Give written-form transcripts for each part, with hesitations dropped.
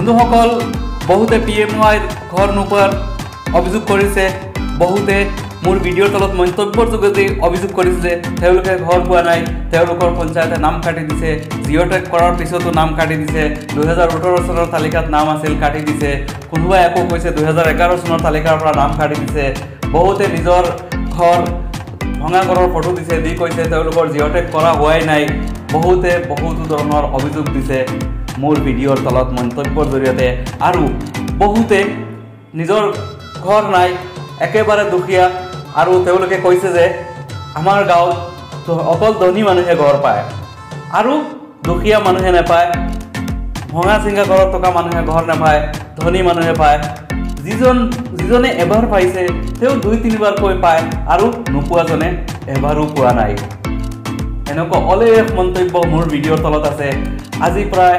বন্ধুসকল বহুতে PMYৰ ঘৰ নোপোৱাৰ অভিযোগ কৰিছে বহুতে মোৰ ভিডিঅ'ৰ তলত মন্তব্যৰ যোগেদি অভিযোগ কৰিছে যে তেওঁলোকে ঘৰ পোৱা নাই তেওঁলোকৰ পঞ্চায়তে নাম কাটি দিছে জিঅ'টেক কৰাৰ পিছতো নাম কাটি দিছে 2018 চনৰ তালিকাত নাম আছিল কাটি দিছে কোনোবাই আকৌ কৈছে 2011 চনৰ তালিকাৰ পৰা নাম কাটি দিছে বহুতে নিজৰ ঘৰ ভঙা ঘৰৰ ফটো দিছে দি কৈছে তেওঁলোকৰ জিঅ'টেক কৰা হোৱাই নাই বহুতে বহুতো ধৰণৰ অভিযোগ দিছে মোৰ ভিডিঅ'ৰ তলত মন্তব্যৰ জৰিয়তে আৰু বহুতে নিজৰ ঘৰ নাই একেবাৰে দুখীয়া আৰু তেওঁলোকে কৈছে যে আমাৰ গাঁৱত অকল ধনী মানুহে ঘৰ পায় আৰু দুখীয়া মানুহে নাপায় ভঙা চিঙা ঘৰত থকা মানুহে ঘৰ নাপায় ধনী মানুহে পায় যিজনে এবাৰ পাইছে তেওঁ 2-3 বাৰকৈ পায় আৰু নোপোৱাজনে এবাৰো পোৱা নাই এনেকুৱা অলেখ মন্তব্য মোৰ ভিডিঅ'ৰ তলত আছে আজি প্ৰায়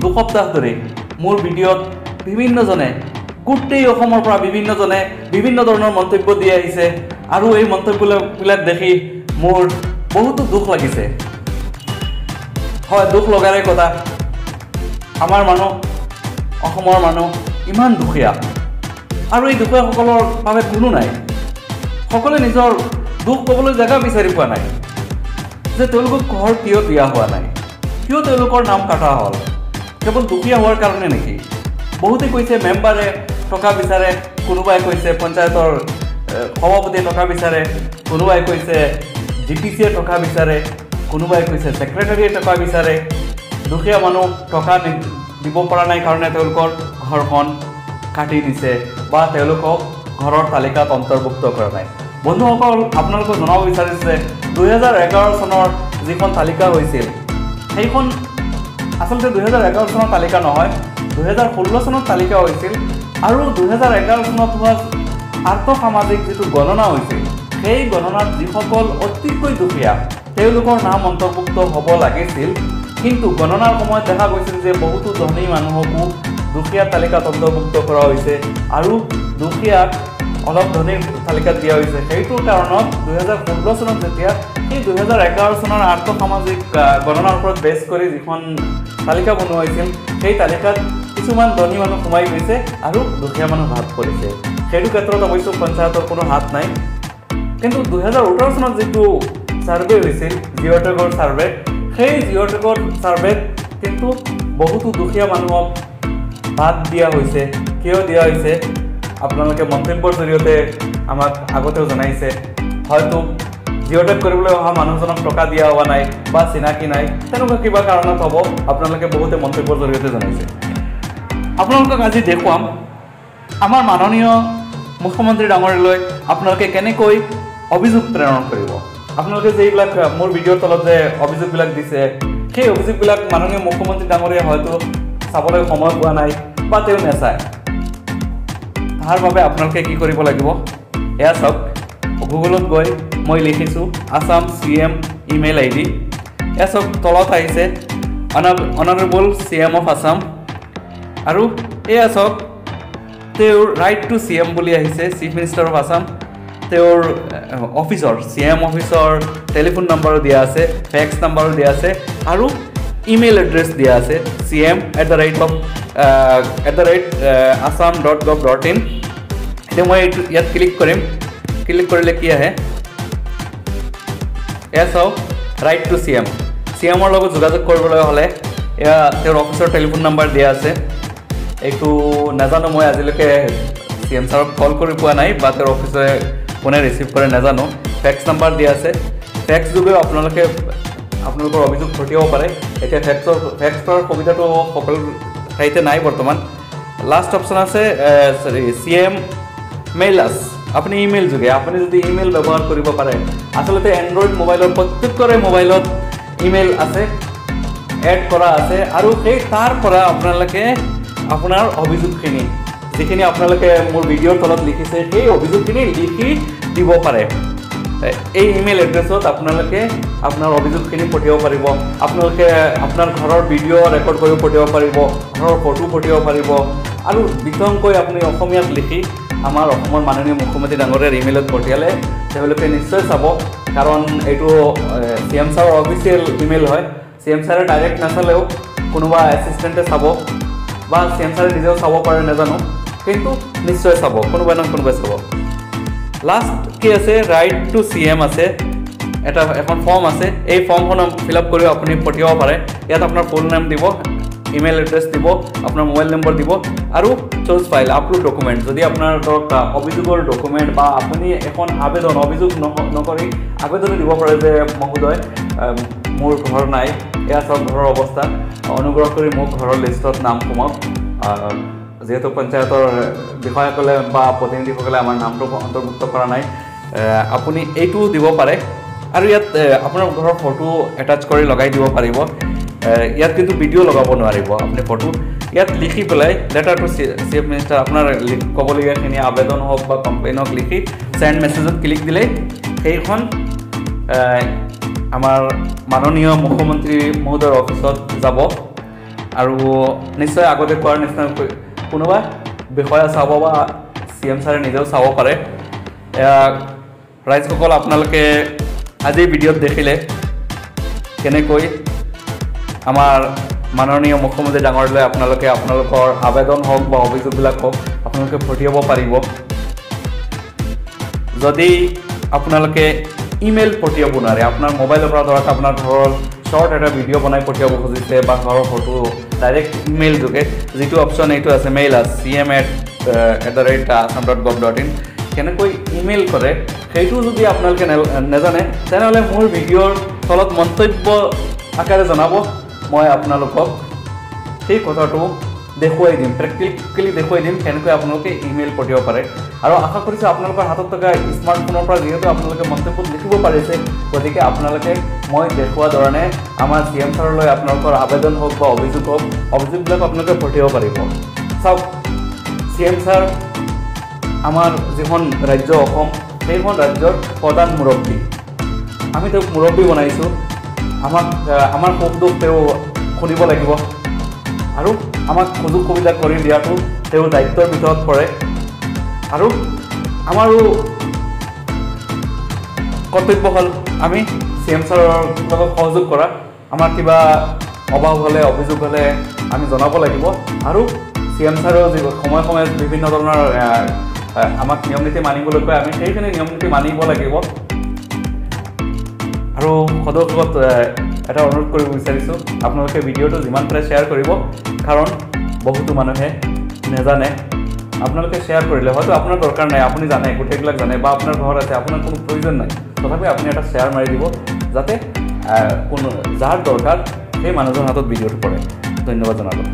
2 সপ্তাহ ধৰি মোৰ ভিডিঅ'ত বিভিন্নজনে গোটেই অসমৰ পৰা বিভিন্নজনে বিভিন্ন ধৰণৰ মন্তব্য দি আহিছে আৰু এই মন্তব্যবিলাক দেখি মোৰ বহুতো দুখ লাগিছে হয় দুখ লগাৰে কথা আমাৰ মানুহ অসমৰ মানুহ ইমান দুখীয়া আৰু এই দুখীয়াসকলৰ বাবে কোনো নাই সকলোৱে নিজৰ দুখ ক'বলৈ জেগা বিচাৰি পোৱা নাই যে তেওঁলোকক ঘৰ কিয় দিয়া হোৱা নাই কিয় তেওঁলোকৰ নাম কাটা হ'ল কেৱল দুখীয়া হোৱাৰ কাৰণে নেকি বহুতে কৈছে মেম্বাৰে টকা বিচাৰে কোনোবাই কৈছে পঞ্চায়তৰ সভাপতিয়ে টকা বিচাৰে কোনোবাই কৈছে GPCয়ে টকা বিচাৰে কোনোবাই কৈছে সেক্ৰেটাৰীয়ে টকা বিচাৰে দুখীয়া মানুহ টকা দিব পৰা নাই কাৰণে তেওঁলোকৰ ঘৰখন কাটি দিছে বা তেওঁলোকক ঘৰৰ তালিকাত অন্তৰ্ভুক্ত কৰা নাই বন্ধুসকল আপোনালোকক জনাব বিচাৰিছে 2011 চনৰ যিখন তালিকা হৈছিল সেইখন আচলতে 2011 চনৰ তালিকা নহয় 2016 চনত তালিকা হৈছিল আৰু 2011 চনত হোৱা আৰ্থসামাজিক যিটো গণনা হৈছিল সেই গণনাত যিসকল অতিকৈ দুখীয়া তেওঁলোকৰ নাম অন্তৰ্ভুক্ত হ'ব লাগিছিল কিন্তু গণনাৰ সময়ত দেখা গৈছিল যে বহুতো ধনী মানুহকো দুখীয়া তালিকাত অন্তৰ্ভুক্ত কৰা হৈছে আৰু দুখীয়াক অলপ ধনী তালিকাত দিয়া হৈছে সেইটোৰ কাৰণত 2016 চনত যেতিয়া এই 2011 চনৰ আৰ্থসামাজিক গণনাৰ ওপৰত বেছ কৰি যিখন তালিকা বনোৱা হৈছিল সেই তালিকাত কিছুমান ধনী মানুহ সোমাই গৈছে আৰু দুখীয়া মানুহ ভাগ কৰিছে সেইটো ক্ষেত্ৰত অৱশ্যে পঞ্চায়তৰ কোনো হাত নাই কিন্তু 2018 চনত যিটো সাৰ্ভে হৈছিল জিঅ'টেকৰ সাৰ্ভে সেই জিঅ'টেকৰ সাৰ্ভেত কিন্তু বহুতো দুখীয়া মানুহক বাদ দিয়া হৈছে কিয় দিয়া হৈছে আপোনালোকে মন্তব্যৰ জৰিয়তে আমাক আগতেও জনাইছে হয়তো জিঅ'টেক কৰিবলৈ অহা মানুহজনক টকা দিয়া হোৱা নাই বা চিনাকি নাই তেনেকুৱা কিবা কাৰণত হ'ব আপোনালোকে বহুতে মন্তব্যৰ জৰিয়তে জনাইছে আপোনালোকক আজি দেখুৱাম আমাৰ মাননীয় মুখ্যমন্ত্ৰী ডাঙৰীয়ালৈ আপোনালোকে কেনেকৈ অভিযোগ প্ৰেৰণ কৰিব আপোনালোকে যে এইবিলাক মোৰ ভিডিঅ'ৰ তলত যে অভিযোগবিলাক দিছে সেই অভিযোগবিলাক মাননীয় মুখ্যমন্ত্ৰী ডাঙৰীয়াই হয়তো চাবলৈ সময় পোৱা নাই বা তেওঁ নেচায় তাৰ বাবে আপোনালোকে কি কৰিব লাগিব এয়া চাওক গুগলত গৈ মই লিখিছোঁ আসাম CM ইমেইল ID এয়া চাওক তলত আহিছে অনাৰেবল CM অফ আসাম আৰু এয়া চাওক তেওঁৰ ৰাইট টু CM বুলি আহিছে চিফ মিনিষ্টাৰ অফ আসাম তেওঁৰ অফিচৰ CM অফিচৰ টেলিফোন নম্বৰো দিয়া আছে ফেক্স নম্বৰো দিয়া আছে আৰু ইমেইল এড্ৰেছ দিয়া আছে cm@assam.gov.in এতিয়া মই ইয়াত ক্লিক কৰিম ক্লিক কৰিলে কি আহে এয়া চাওক ৰাইট টু CMৰ লগত যোগাযোগ কৰিবলৈ হ'লে এয়া তেওঁৰ অফিচৰ টেলিফোন নম্বৰ দিয়া আছে এইটো নাজানো মই আজিলৈকে CM ছাৰক কল কৰি পোৱা নাই বা তেওঁৰ অফিচে কোনে ৰিচিভ কৰে নাজানো ফেক্স নম্বৰ দিয়া আছে ফেক্স যোগেও আপোনালোকৰ অভিযোগ পঠিয়াব পাৰে এতিয়া ফেক্সৰ সুবিধাটো সকলো ঠাইতে নাই বৰ্তমান লাষ্ট অপশ্যন আছে CM মেইলাছ আপুনি ইমেইল যোগে আপুনি যদি ইমেইল ব্যৱহাৰ কৰিব পাৰে আচলতে এণ্ড্ৰইড মোবাইলৰ প্ৰত্যেকৰে মোবাইলত ইমেইল আছে এড কৰা আছে আৰু সেই তাৰ পৰা আপোনালোকে আপোনাৰ অভিযোগখিনি যিখিনি আপোনালোকে মোৰ ভিডিঅ'ৰ তলত লিখিছে সেই অভিযোগখিনি লিখি দিব পাৰে এই ইমেইল এড্ৰেছত আপোনালোকে আপোনাৰ অভিযোগখিনি পঠিয়াব পাৰিব আপোনালোকে আপোনাৰ ঘৰৰ ভিডিঅ' ৰেকৰ্ড কৰি পঠিয়াব পাৰিব ঘৰৰ ফটো পঠিয়াব পাৰিব আৰু বিতংকৈ আপুনি অসমীয়াত লিখি আমাৰ অসমৰ মাননীয় মুখ্যমন্ত্ৰী ডাঙৰীয়াৰ ইমেইলত পঠিয়ালে তেওঁলোকে নিশ্চয় চাব কাৰণ এইটো CM ছাৰৰ অফিচিয়েল ইমেইল হয় CM ছাৰে ডাইৰেক্ট নাচালেও কোনোবা এছিষ্টেণ্টে চাব বা চি এম ছাৰে নিজেও চাব পাৰে নাজানো, কিন্তু নিশ্চয় চাব, কোনোবাই নহয় কোনোবাই চাব। লাষ্ট কি আছে, ৰাইট টু চি এম আছে, এখন ফৰ্ম আছে, এই ফৰ্মখন ফিল আপ কৰিও আপুনি পঠিয়াব পাৰে। ইয়াত আপোনাৰ ফুল নেম দিব, ইমেইল এড্ৰেছ দিব, আপোনাৰ মোবাইল নম্বৰ দিব আৰু চুজ ফাইল, আপলোড ডকুমেণ্ট। যদি আপোনাৰ ধৰক অভিযোগৰ ডকুমেণ্ট বা আপুনি এখন আবেদন, অভিযোগ নকৰি আবেদনো দিব পাৰে যে মহোদয় মোৰ ঘৰ নাই, এয়া চাওক ঘৰৰ অৱস্থা, অনুগ্ৰহ কৰি মোক ঘৰৰ লিষ্টত নাম সোমাওক। যিহেতু পঞ্চায়তৰ বিষয়াসকলে বা প্ৰতিনিধিসকলে আমাৰ নামটো অন্তৰ্ভুক্ত কৰা নাই, আপুনি এইটো দিব পাৰে। আৰু ইয়াত আপোনাৰ ঘৰৰ ফটো এটাচ কৰি লগাই দিব পাৰিব। ইয়াত কিন্তু ভিডিঅ' লগাব নোৱাৰিব আপুনি ফটো। ইয়াত লিখি পেলাই লেটাৰ টু চিফ মিনিষ্টাৰ, আপোনাৰ ক'বলগীয়াখিনি আবেদন হওক বা কমপ্লেইন হওক লিখি চেণ্ড মেছেজত ক্লিক দিলেই সেইখন আমাৰ মাননীয় মুখ্যমন্ত্ৰী মহোদয়ৰ অফিচত যাব। আৰু নিশ্চয় আগতে কোৱাৰ নিচিনা কোনোবা বিষয়া চাব বা চি এম ছাৰে নিজেও চাব পাৰে। ৰাইজসকল, আপোনালোকে আজিৰ ভিডিঅ'ত দেখিলে কেনেকৈ আমাৰ মাননীয় মুখ্যমন্ত্ৰী ডাঙৰলৈ আপোনালোকে আপোনালোকৰ আবেদন হওক বা অভিযোগবিলাক হওক আপোনালোকে পঠিয়াব পাৰিব। যদি আপোনালোকে ইমেইল পঠিয়াব নোৱাৰে, আপোনাৰ মোবাইলৰ পৰা ধৰক আপোনাৰ ঘৰৰ শ্বৰ্ট এটা ভিডিঅ' বনাই পঠিয়াব খুজিছে বা ঘৰৰ ফটো ডাইৰেক্ট ইমেইল যোগে, যিটো অপশ্যন এইটো আছে মেইল cm@assam.gov.in, কেনেকৈ ইমেইল কৰে সেইটো যদি আপোনালোকে নাজানে, তেনেহ'লে মোৰ ভিডিঅ'ৰ তলত মন্তব্য আকাৰে জনাব, মই আপোনালোকক সেই কথাটো দেখুৱাই দিম, প্ৰেক্টিকেলি দেখুৱাই দিম কেনেকৈ আপোনালোকে ইমেইল পঠিয়াব পাৰে। আৰু আশা কৰিছোঁ আপোনালোকৰ হাতত থকা স্মাৰ্টফোনৰ পৰা যিহেতু আপোনালোকে মন্তব্যত লিখিব পাৰিছে, গতিকে আপোনালোকে মই দেখুওৱা ধৰণে আমাৰ চি এম ছাৰলৈ আপোনালোকৰ আবেদন হওক বা অভিযোগ হওক, অভিযোগবিলাক আপোনালোকে পঠিয়াব পাৰিব। চাওক, চি এম ছাৰ আমাৰ যিখন ৰাজ্য অসম, সেইখন ৰাজ্যৰ প্ৰধান মুৰব্বী। আমি তেওঁক মুৰব্বী বনাইছোঁ, আমাৰ সুখ দুখ তেওঁ শুনিব লাগিব আৰু আমাক সুযোগ সুবিধা কৰি দিয়াটো তেওঁৰ দায়িত্বৰ ভিতৰত পৰে। আৰু আমাৰো কৰ্তব্য হ'ল আমি চি এম ছাৰৰ লগত সহযোগ কৰা, আমাৰ কিবা অভাৱ হ'লে অভিযোগ হ'লে আমি জনাব লাগিব। আৰু চি এম ছাৰেও যি সময়ে সময়ে বিভিন্ন ধৰণৰ আমাক নিয়ম নীতি মানিবলৈ কয়, আমি সেইখিনি নিয়ম নীতি মানিব লাগিব। আৰু সদস্যত এটা অনুৰোধ কৰিব বিচাৰিছোঁ, আপোনালোকে ভিডিঅ'টো যিমান পাৰে শ্বেয়াৰ কৰিব, কাৰণ বহুতো মানুহে নাজানে। আপোনালোকে শ্বেয়াৰ কৰিলে হয়তো আপোনাৰ দৰকাৰ নাই, আপুনি জানে, গোটেইবিলাক জানে বা আপোনাৰ ঘৰত আছে, আপোনাৰ কোনো প্ৰয়োজন নাই, তথাপি আপুনি এটা শ্বেয়াৰ মাৰি দিব যাতে যাৰ দৰকাৰ সেই মানুহজনৰ হাতত ভিডিঅ'টো পৰে। ধন্যবাদ জনালোঁ।